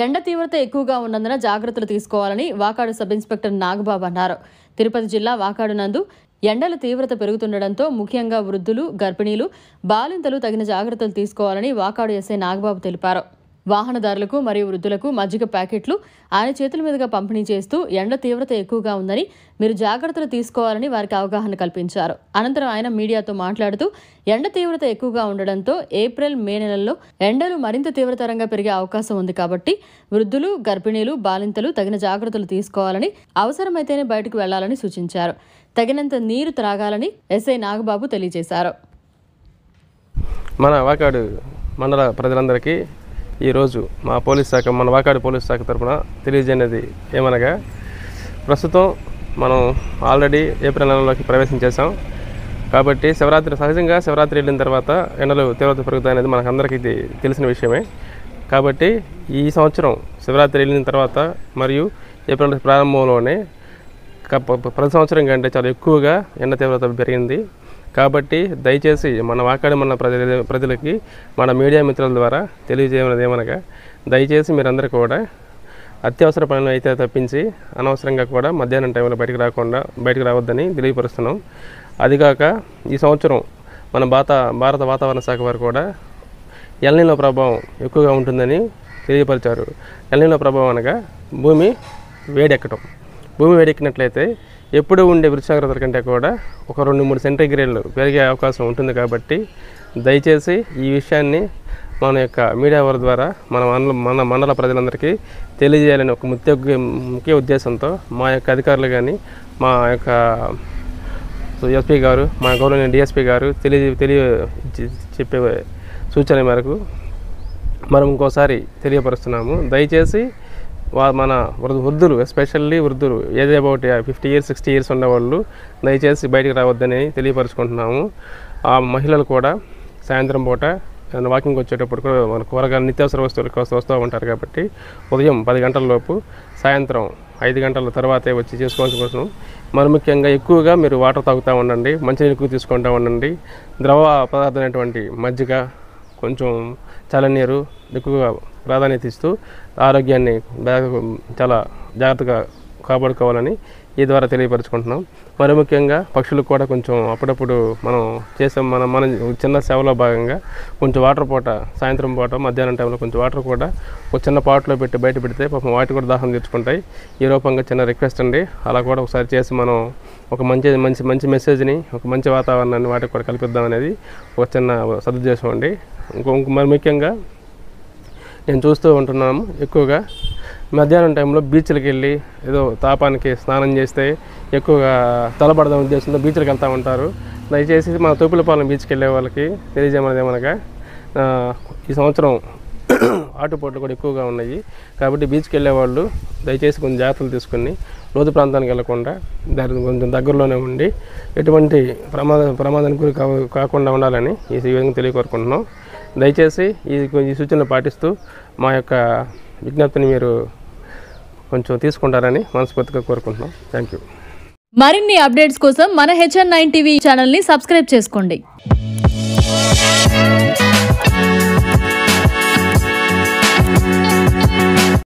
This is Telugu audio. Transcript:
ఎండ తీవ్రత ఎక్కువగా ఉన్నందున జాగ్రత్తలు తీసుకోవాలని వాకాడు సబ్ ఇన్స్పెక్టర్ నాగబాబు అన్నారు. తిరుపతి జిల్లా వాకాడు నందు ఎండల తీవ్రత పెరుగుతుండటంతో ముఖ్యంగా వృద్ధులు, గర్భిణీలు, బాలింతలు తగిన జాగ్రత్తలు తీసుకోవాలని వాకాడు ఎస్ఐ నాగబాబు తెలిపారు. వాహనదారులకు మరియు వృద్ధులకు మజ్జిగ ప్యాకెట్లు ఆయన చేతుల మీదుగా పంపిణీ చేస్తూ ఎండ తీవ్రత ఎక్కువగా ఉందని మీరు జాగ్రత్తలు తీసుకోవాలని వారికి అవగాహన కల్పించారు. అనంతరం ఆయన మీడియాతో మాట్లాడుతూ ఎండ తీవ్రత ఎక్కువగా ఉండడంతో ఏప్రిల్, మే నెలల్లో ఎండలు మరింత తీవ్రతరంగా పెరిగే అవకాశం ఉంది కాబట్టి వృద్ధులు, గర్భిణీలు, బాలింతలు తగిన జాగ్రత్తలు తీసుకోవాలని, అవసరమైతేనే బయటకు వెళ్లాలని సూచించారు. తగినంత నీరు త్రాగాలని ఎస్ఐ నాగబాబు తెలియజేశారు. మన వాకాడు మండల ప్రజలందరికీ ఈరోజు మా పోలీస్ శాఖ, మన వాకాడు పోలీస్ శాఖ తరఫున తెలియజేయనిది ఏమనగా, ప్రస్తుతం మనం ఆల్రెడీ ఏప్రిల్ నెలలోకి ప్రవేశం చేశాం కాబట్టి సహజంగా శివరాత్రి వెళ్ళిన తర్వాత ఎండలు తీవ్రత పెరుగుతాయనేది మనకందరికీ తెలిసిన విషయమే. కాబట్టి ఈ సంవత్సరం శివరాత్రి వెళ్ళిన తర్వాత మరియు ఏప్రిల్ ప్రారంభంలోనే ప్రతి సంవత్సరం కంటే చాలా ఎక్కువగా ఎండ తీవ్రత పెరిగింది. కాబట్టి దయచేసి మన వాకాడు మన ప్రజలకి మన మీడియా మిత్రుల ద్వారా తెలియజేయమన్నది ఏమనగా, దయచేసి మీరందరూ కూడా అత్యవసర పనులు అయితే తప్పించి అనవసరంగా కూడా మధ్యాహ్నం టైంలో బయటకు రావద్దని తెలియపరుస్తున్నాం. అదిగాక ఈ సంవత్సరం మన భారత వాతావరణ శాఖ వారు కూడా ఎల్నినో ప్రభావం ఎక్కువగా ఉంటుందని తెలియపరిచారు. ఎల్నినో ప్రభావం అనగా భూమి వేడెక్కడం. భూమి వేడెక్కినట్లయితే ఎప్పుడు ఉండే ఉష్ణోగ్రతల కంటే కూడా ఒక 2-3 సెంటీగ్రేడ్లు పెరిగే అవకాశం ఉంటుంది. కాబట్టి దయచేసి ఈ విషయాన్ని మన యొక్క మీడియా వారి ద్వారా మన మండల ప్రజలందరికీ తెలియజేయాలని ఒక ముఖ్య ఉద్దేశంతో మా యొక్క అధికారులు కానీ, మా యొక్క ఎస్పీ గారు, మా గౌరవనీయ డిఎస్పీ గారు చెప్పే సూచన మేరకు మనం ఇంకోసారి తెలియపరుస్తున్నాము. దయచేసి మన వృద్ధులు, ఎస్పెషల్లీ వృద్ధులు, ఏజ్ అబౌట్ 50 years 60 years ఉన్నవాళ్ళు దయచేసి బయటికి రావద్దని తెలియపరుచుకుంటున్నాము. ఆ మహిళలు కూడా సాయంత్రం పూట వాకింగ్ వచ్చేటప్పుడు కూడా మన కూరగాయలు, నిత్యావసర వస్తువులు వస్తూ ఉంటారు. కాబట్టి ఉదయం 10 గంటల లోపు, సాయంత్రం 5 గంటల తర్వాతే వచ్చి చేసుకోవాల్సిన కోసం. మరి ముఖ్యంగా ఎక్కువగా మీరు వాటర్ తాగుతూ ఉండండి, మంచినీళ్ళు ఎక్కువ తీసుకుంటూ ఉండండి. ద్రవ పదార్థమైనటువంటి మజ్జిగ, కొంచెం చల్లనీరు ఎక్కువగా ప్రాధాన్యత ఇస్తూ ఆరోగ్యాన్ని చాలా జాగ్రత్తగా కాపాడుకోవాలని ఈ ద్వారా తెలియపరుచుకుంటున్నాం. మరి ముఖ్యంగా పక్షులకు కూడా కొంచెం అప్పుడప్పుడు మనం చేసే మన చిన్న సేవలో భాగంగా కొంచెం వాటర్ పూట, సాయంత్రం పూట, మధ్యాహ్నం టైంలో కొంచెం వాటర్ కూడా ఒక చిన్న పాట్లో బయట పెడితే పాపం వాటి కూడా దాహం తీర్చుకుంటాయి. ఈ రూపంగా చిన్న రిక్వెస్ట్ అండి. అలా కూడా ఒకసారి చేసి మనం ఒక మంచి మెసేజ్ని, ఒక మంచి వాతావరణాన్ని వాటికి కూడా కల్పిద్దాం అనేది ఒక చిన్న సదుద్దేశం అండి. మరి ముఖ్యంగా నేను చూస్తూ ఉంటున్నాము, ఎక్కువగా మధ్యాహ్నం టైంలో బీచ్లకు వెళ్ళి ఏదో తాపానికి స్నానం చేస్తే ఎక్కువగా తలపడదాం ఉద్దేశంతో బీచ్లకు వెళ్తూ ఉంటారు. దయచేసి మన తూపులపాలెం బీచ్కి వెళ్ళే వాళ్ళకి తెలియజేయమనేది ఏమనగా, ఈ సంవత్సరం ఆటుపోట్లు కూడా ఎక్కువగా ఉన్నాయి. కాబట్టి బీచ్కి వెళ్ళే వాళ్ళు దయచేసి కొంచెం జాగ్రత్తలు తీసుకుని లోతు ప్రాంతానికి వెళ్లకుండా కొంచెం దగ్గరలోనే ఉండి ఎటువంటి ప్రమాదానికి గురి కాకుండా ఉండాలని ఈ విధంగా తెలియకోరుకుంటున్నాం. దయచేసి ఈ సూచనలు పాటిస్తూ మా యొక్క విజ్ఞప్తిని మీరు కొంచెం తీసుకుంటారని మనస్ఫూర్తిగా కోరుకుంటున్నాం. Thank you. మరిన్ని అప్డేట్స్ కోసం మన HN9 టీవీ ఛానల్ని సబ్స్క్రైబ్ చేసుకోండి.